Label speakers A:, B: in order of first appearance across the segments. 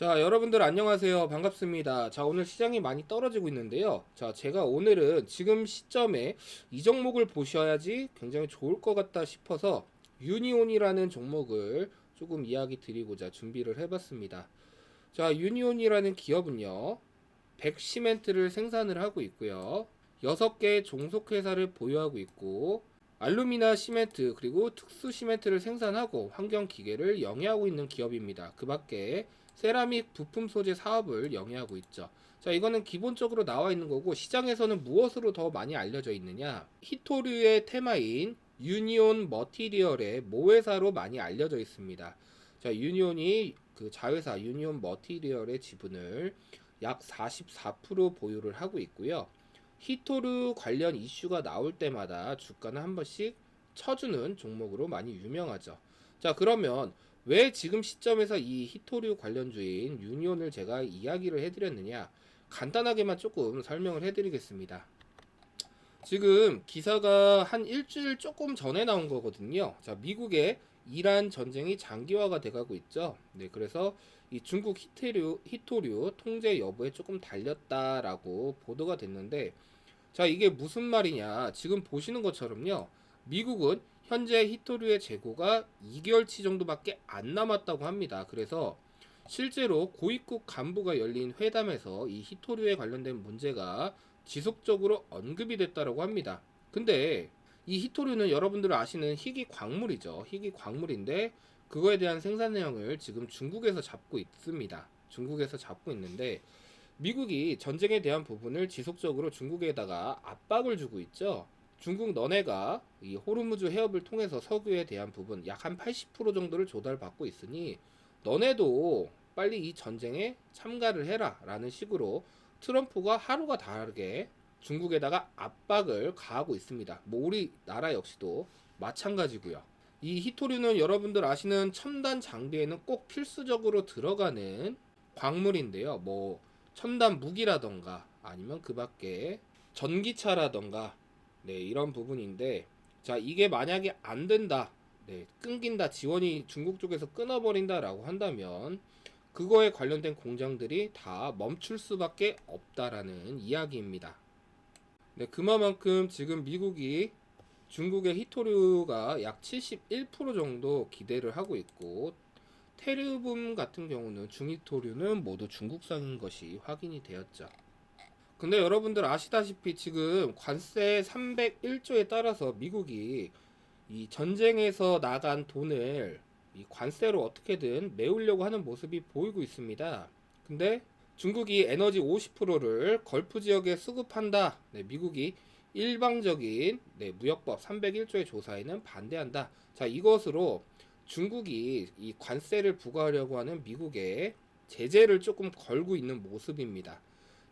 A: 자, 여러분들 안녕하세요. 반갑습니다. 자, 오늘 시장이 많이 떨어지고 있는데요. 자, 제가 오늘은 지금 시점에 이 종목을 보셔야지 굉장히 좋을 것 같다 싶어서 유니온이라는 종목을 조금 이야기 드리고자 준비를 해봤습니다. 자, 유니온이라는 기업은요, 백시멘트를 생산을 하고 있고요. 6개의 종속회사를 보유하고 있고, 알루미나 시멘트 그리고 특수 시멘트를 생산하고 환경기계를 영위하고 있는 기업입니다. 그 밖에 세라믹 부품 소재 사업을 영위하고 있죠. 자, 이거는 기본적으로 나와 있는 거고, 시장에서는 무엇으로 더 많이 알려져 있느냐? 히토류의 테마인 유니온 머티리얼의 모회사로 많이 알려져 있습니다. 자, 유니온이 그 자회사 유니온 머티리얼의 지분을 약 44% 보유를 하고 있고요. 히토류 관련 이슈가 나올 때마다 주가는 한 번씩 쳐주는 종목으로 많이 유명하죠. 자, 그러면 왜 지금 시점에서 이 히토류 관련주인 유니온을 제가 이야기를 해드렸느냐? 간단하게만 조금 설명을 해드리겠습니다. 지금 기사가 한 일주일 조금 전에 나온 거거든요. 자, 미국의 이란 전쟁이 장기화가 돼가고 있죠. 네, 그래서 이 중국 히토류 통제 여부에 조금 달렸다라고 보도가 됐는데, 자, 이게 무슨 말이냐? 지금 보시는 것처럼요. 미국은 현재 히토류의 재고가 2개월치 정도밖에 안 남았다고 합니다. 그래서 실제로 고위급 간부가 열린 회담에서 이 히토류에 관련된 문제가 지속적으로 언급이 됐다고 합니다. 근데 이 히토류는 여러분들 아시는 희귀 광물이죠. 희귀 광물인데 그거에 대한 생산 내용을 지금 중국에서 잡고 있습니다. 중국에서 잡고 있는데 미국이 전쟁에 대한 부분을 지속적으로 중국에다가 압박을 주고 있죠. 중국 너네가 이 호르무즈 해협을 통해서 석유에 대한 부분 약 한 80% 정도를 조달받고 있으니 너네도 빨리 이 전쟁에 참가를 해라 라는 식으로 트럼프가 하루가 다르게 중국에다가 압박을 가하고 있습니다. 뭐 우리나라 역시도 마찬가지고요. 이 히토류는 여러분들 아시는 첨단 장비에는 꼭 필수적으로 들어가는 광물인데요. 뭐 첨단 무기라던가 아니면 그 밖에 전기차라던가 네, 이런 부분인데, 자, 이게 만약에 안 된다, 네, 끊긴다, 지원이 중국 쪽에서 끊어버린다 라고 한다면 그거에 관련된 공장들이 다 멈출 수밖에 없다라는 이야기입니다. 네, 그만큼 지금 미국이 중국의 히토류가 약 71% 정도 기대를 하고 있고, 테르붐 같은 경우는 중히토류는 모두 중국산인 것이 확인이 되었죠. 근데 여러분들 아시다시피 지금 관세 301조에 따라서 미국이 이 전쟁에서 나간 돈을 이 관세로 어떻게든 메우려고 하는 모습이 보이고 있습니다. 근데 중국이 에너지 50%를 걸프 지역에 수급한다. 네, 미국이 일방적인 무역법 301조의 조사에는 반대한다. 자, 이것으로 중국이 이 관세를 부과하려고 하는 미국의 제재를 조금 걸고 있는 모습입니다.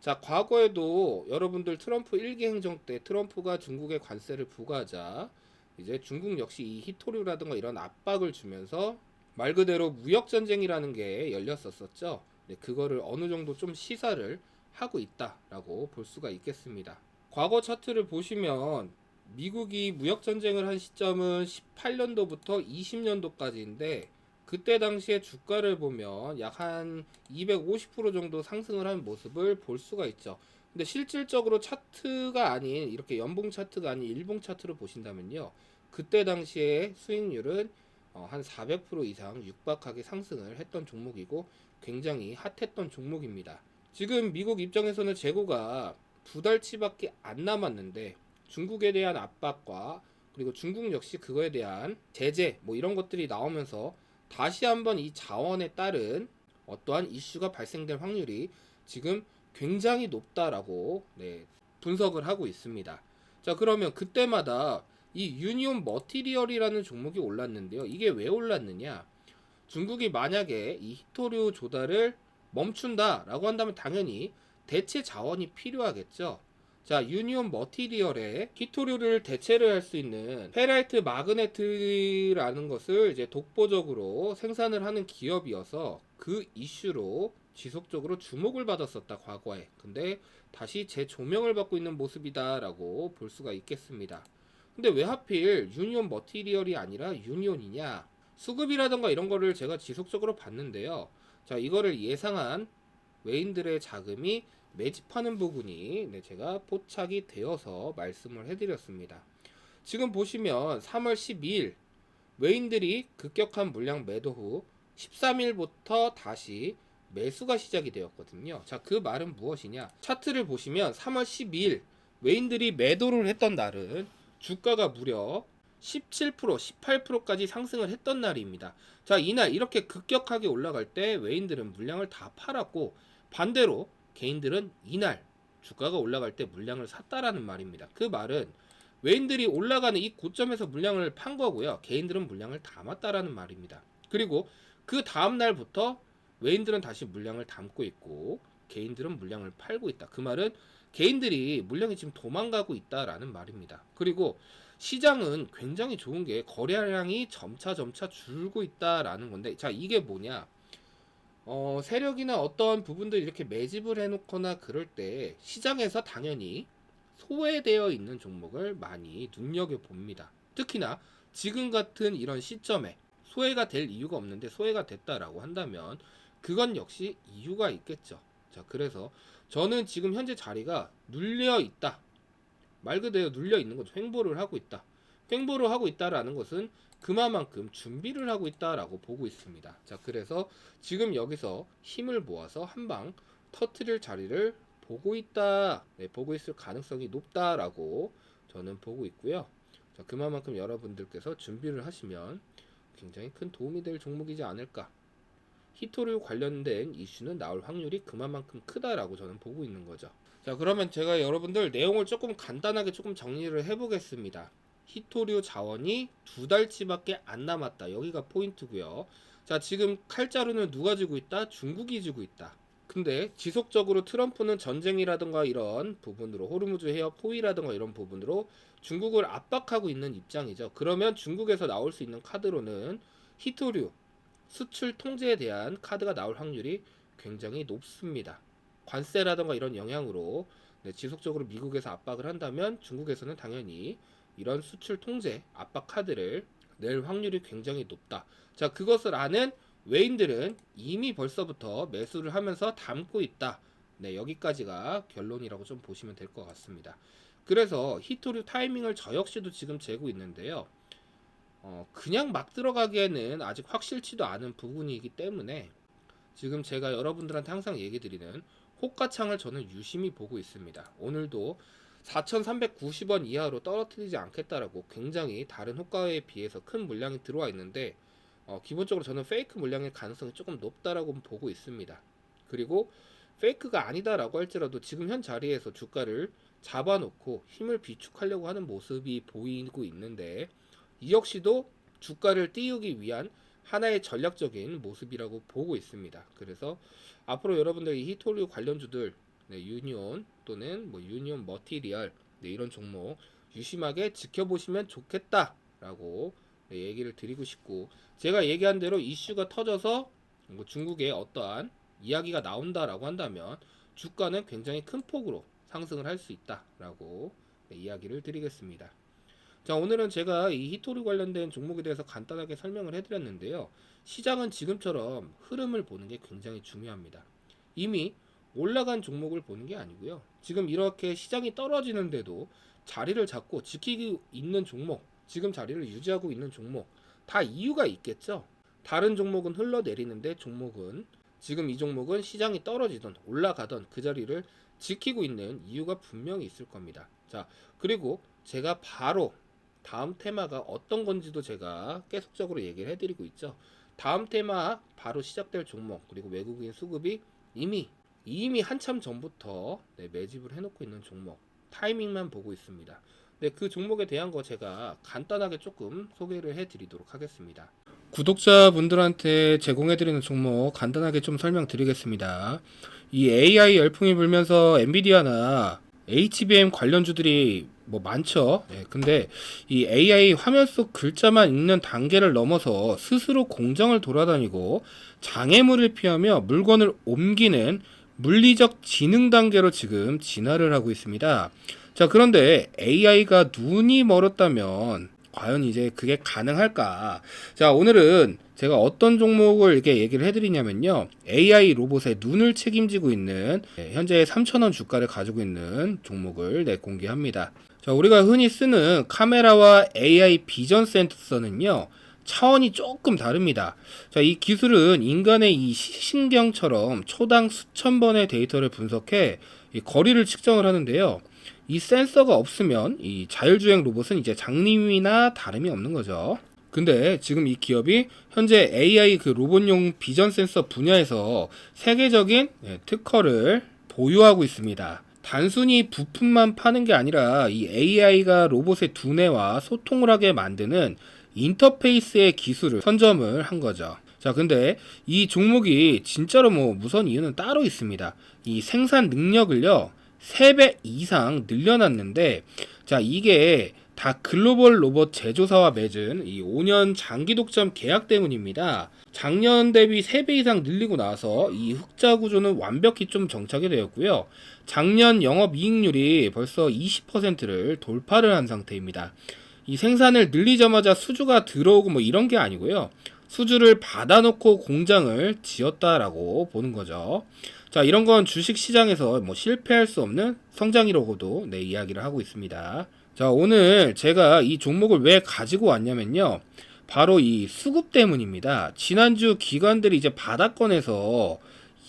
A: 자, 과거에도 여러분들 트럼프 1기 행정 때 트럼프가 중국에 관세를 부과하자 이제 중국 역시 이 히토류라든가 이런 압박을 주면서 말 그대로 무역전쟁이라는 게 열렸었죠. 네, 그거를 어느 정도 좀 시사를 하고 있다라고 볼 수가 있겠습니다. 과거 차트를 보시면 미국이 무역전쟁을 한 시점은 18년도부터 20년도까지인데 그때 당시에 주가를 보면 약 한 250% 정도 상승을 한 모습을 볼 수가 있죠. 근데 실질적으로 차트가 아닌 이렇게 연봉 차트가 아닌 일봉 차트로 보신다면요. 그때 당시에 수익률은 한 400% 이상 육박하게 상승을 했던 종목이고 굉장히 핫했던 종목입니다. 지금 미국 입장에서는 재고가 2달치밖에 안 남았는데 중국에 대한 압박과 그리고 중국 역시 그거에 대한 제재 뭐 이런 것들이 나오면서 다시 한번 이 자원에 따른 어떠한 이슈가 발생될 확률이 지금 굉장히 높다라고 분석을 하고 있습니다. 자, 그러면 그때마다 이 유니온 머티리얼이라는 종목이 올랐는데요. 이게 왜 올랐느냐? 중국이 만약에 이 히토류 조달을 멈춘다라고 한다면 당연히 대체 자원이 필요하겠죠. 자, 유니온 머티리얼에 히토류를 대체를 할 수 있는 페라이트 마그네트라는 것을 이제 독보적으로 생산을 하는 기업이어서 그 이슈로 지속적으로 주목을 받았었다, 과거에. 근데 다시 재조명을 받고 있는 모습이다라고 볼 수가 있겠습니다. 근데 왜 하필 유니온 머티리얼이 아니라 유니온이냐? 수급이라던가 이런 거를 제가 지속적으로 봤는데요. 자, 이거를 예상한 외인들의 자금이 매집하는 부분이 제가 포착이 되어서 말씀을 해드렸습니다. 지금 보시면 3월 12일 외인들이 급격한 물량 매도 후 13일부터 다시 매수가 시작이 되었거든요. 자, 그 말은 무엇이냐? 차트를 보시면 3월 12일 외인들이 매도를 했던 날은 주가가 무려 17%, 18%까지 상승을 했던 날입니다. 자, 이날 이렇게 급격하게 올라갈 때 외인들은 물량을 다 팔았고, 반대로 개인들은 이날 주가가 올라갈 때 물량을 샀다라는 말입니다. 그 말은 외인들이 올라가는 이 고점에서 물량을 판 거고요. 개인들은 물량을 담았다라는 말입니다. 그리고 그 다음 날부터 외인들은 다시 물량을 담고 있고 개인들은 물량을 팔고 있다. 그 말은 개인들이 물량이 지금 도망가고 있다라는 말입니다. 그리고 시장은 굉장히 좋은 게 거래량이 점차 줄고 있다라는 건데, 자, 이게 뭐냐? 세력이나 어떤 부분들 이렇게 매집을 해놓거나 그럴 때 시장에서 당연히 소외되어 있는 종목을 많이 눈여겨봅니다. 특히나 지금 같은 이런 시점에 소외가 될 이유가 없는데 소외가 됐다라고 한다면 그건 역시 이유가 있겠죠. 자, 그래서 저는 지금 현재 자리가 눌려 있다. 말 그대로 눌려 있는 거죠. 횡보를 하고 있다. 횡보를 하고 있다라는 것은 그만큼 준비를 하고 있다라고 보고 있습니다. 자, 그래서 지금 여기서 힘을 모아서 한방 터트릴 자리를 보고 있다. 네, 보고 있을 가능성이 높다라고 저는 보고 있고요. 자, 그만큼 여러분들께서 준비를 하시면 굉장히 큰 도움이 될 종목이지 않을까. 히토류 관련된 이슈는 나올 확률이 그만큼 크다라고 저는 보고 있는 거죠. 자, 그러면 제가 여러분들 내용을 조금 간단하게 조금 정리를 해보겠습니다. 히토류 자원이 2달치밖에 안 남았다. 여기가 포인트고요. 자, 지금 칼자루는 누가 쥐고 있다? 중국이 쥐고 있다. 근데 지속적으로 트럼프는 전쟁이라든가 이런 부분으로 호르무즈 해협 포위라든가 이런 부분으로 중국을 압박하고 있는 입장이죠. 그러면 중국에서 나올 수 있는 카드로는 히토류 수출 통제에 대한 카드가 나올 확률이 굉장히 높습니다. 관세라든가 이런 영향으로 지속적으로 미국에서 압박을 한다면 중국에서는 당연히 이런 수출 통제 압박 카드를 낼 확률이 굉장히 높다. 자, 그것을 아는 외인들은 이미 벌써부터 매수를 하면서 담고 있다. 네, 여기까지가 결론이라고 좀 보시면 될 것 같습니다. 그래서 히토류 타이밍을 저 역시도 지금 재고 있는데요. 그냥 막 들어가기에는 아직 확실치도 않은 부분이기 때문에 지금 제가 여러분들한테 항상 얘기 드리는 호가창을 저는 유심히 보고 있습니다. 오늘도 4,390원 이하로 떨어뜨리지 않겠다라고 굉장히 다른 호가에 비해서 큰 물량이 들어와 있는데 기본적으로 저는 페이크 물량의 가능성이 조금 높다라고 보고 있습니다. 그리고 페이크가 아니다라고 할지라도 지금 현 자리에서 주가를 잡아놓고 힘을 비축하려고 하는 모습이 보이고 있는데 이 역시도 주가를 띄우기 위한 하나의 전략적인 모습이라고 보고 있습니다. 그래서 앞으로 여러분들 이 히토류 관련주들 유니온 또는 유니온 머티리얼 이런 종목 유심하게 지켜보시면 좋겠다라고 얘기를 드리고 싶고, 제가 얘기한 대로 이슈가 터져서 중국에 어떠한 이야기가 나온다라고 한다면 주가는 굉장히 큰 폭으로 상승을 할 수 있다라고 이야기를 드리겠습니다. 자, 오늘은 제가 이 히토류 관련된 종목에 대해서 간단하게 설명을 해드렸는데요. 시장은 지금처럼 흐름을 보는 게 굉장히 중요합니다. 이미 올라간 종목을 보는 게 아니고요. 지금 이렇게 시장이 떨어지는데도 자리를 잡고 지키고 있는 종목, 지금 자리를 유지하고 있는 종목 다 이유가 있겠죠. 다른 종목은 흘러내리는데 지금 이 종목은 시장이 떨어지던 올라가던 그 자리를 지키고 있는 이유가 분명히 있을 겁니다. 자, 그리고 제가 바로 다음 테마가 어떤 건지도 제가 계속적으로 얘기를 해드리고 있죠. 다음 테마 바로 시작될 종목, 그리고 외국인 수급이 이미 한참 전부터 매집을 해놓고 있는 종목, 타이밍만 보고 있습니다. 그 종목에 대한 거 제가 간단하게 조금 소개를 해드리도록 하겠습니다. 구독자분들한테 제공해드리는 종목 간단하게 좀 설명드리겠습니다. 이 AI 열풍이 불면서 엔비디아나 HBM 관련주들이 많죠. 근데 이 AI 화면 속 글자만 읽는 단계를 넘어서 스스로 공장을 돌아다니고 장애물을 피하며 물건을 옮기는 물리적 지능 단계로 지금 진화를 하고 있습니다. 자, 그런데 AI가 눈이 멀었다면 과연 이제 그게 가능할까? 자, 오늘은 제가 어떤 종목을 이렇게 얘기를 해드리냐면요. AI 로봇의 눈을 책임지고 있는 현재 3,000원 주가를 가지고 있는 종목을 공개합니다. 자, 우리가 흔히 쓰는 카메라와 AI 비전 센서는요. 차원이 조금 다릅니다. 자, 이 기술은 인간의 이 시신경처럼 초당 수천 번의 데이터를 분석해 이 거리를 측정을 하는데요. 이 센서가 없으면 이 자율주행 로봇은 이제 장님이나 다름이 없는 거죠. 근데 지금 이 기업이 현재 AI 그 로봇용 비전 센서 분야에서 세계적인 특허를 보유하고 있습니다. 단순히 부품만 파는 게 아니라 이 AI가 로봇의 두뇌와 소통을 하게 만드는 인터페이스의 기술을 선점을 한 거죠. 자, 근데 이 종목이 진짜로 뭐 무서운 이유는 따로 있습니다. 이 생산 능력을요, 3배 이상 늘려놨는데, 자, 이게 다 글로벌 로봇 제조사와 맺은 이 5년 장기 독점 계약 때문입니다. 작년 대비 3배 이상 늘리고 나서 이 흑자 구조는 완벽히 좀 정착이 되었고요. 작년 영업이익률이 벌써 20%를 돌파를 한 상태입니다. 이 생산을 늘리자마자 수주가 들어오고 뭐 이런 게 아니고요. 수주를 받아놓고 공장을 지었다라고 보는 거죠. 자, 이런 건 주식 시장에서 뭐 실패할 수 없는 성장이라고도 이야기를 하고 있습니다. 자, 오늘 제가 이 종목을 왜 가지고 왔냐면요. 바로 이 수급 때문입니다. 지난주 기관들이 이제 바닥권에서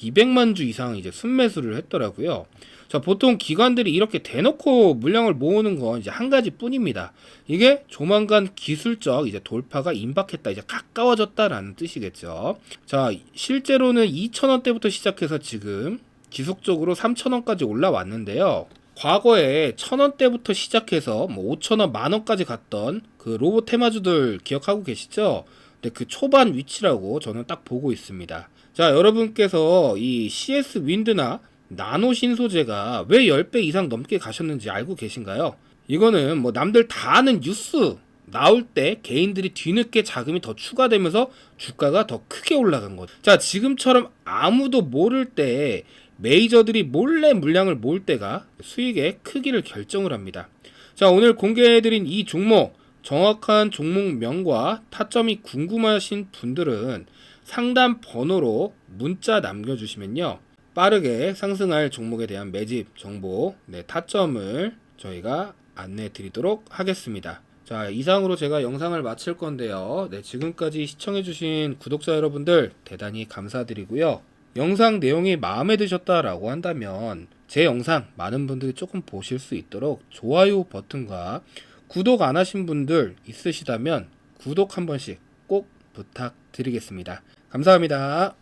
A: 200만 주 이상 이제 순매수를 했더라고요. 자, 보통 기관들이 이렇게 대놓고 물량을 모으는 건 이제 한 가지 뿐입니다. 이게 조만간 기술적 이제 돌파가 임박했다, 이제 가까워졌다라는 뜻이겠죠. 자, 실제로는 2,000원대부터 시작해서 지금 지속적으로 3,000원까지 올라왔는데요. 과거에 1,000원대부터 시작해서 뭐 5,000원, 만원까지 갔던 그 로봇 테마주들 기억하고 계시죠? 근데 그 초반 위치라고 저는 딱 보고 있습니다. 자, 여러분께서 이 CS 윈드나 나노 신소재가 왜 10배 이상 넘게 가셨는지 알고 계신가요? 이거는 뭐 남들 다 아는 뉴스 나올 때 개인들이 뒤늦게 자금이 더 추가되면서 주가가 더 크게 올라간 것. 자, 지금처럼 아무도 모를 때 메이저들이 몰래 물량을 모을 때가 수익의 크기를 결정을 합니다. 자, 오늘 공개해드린 이 종목, 정확한 종목명과 타점이 궁금하신 분들은 상담 번호로 문자 남겨주시면요, 빠르게 상승할 종목에 대한 매집 정보, 타점을 저희가 안내 드리도록 하겠습니다. 자, 이상으로 제가 영상을 마칠 건데요. 지금까지 시청해주신 구독자 여러분들 대단히 감사드리고요. 영상 내용이 마음에 드셨다라고 한다면 제 영상 많은 분들이 조금 보실 수 있도록 좋아요 버튼과 구독 안 하신 분들 있으시다면 구독 한 번씩 꼭 부탁드리겠습니다. 감사합니다.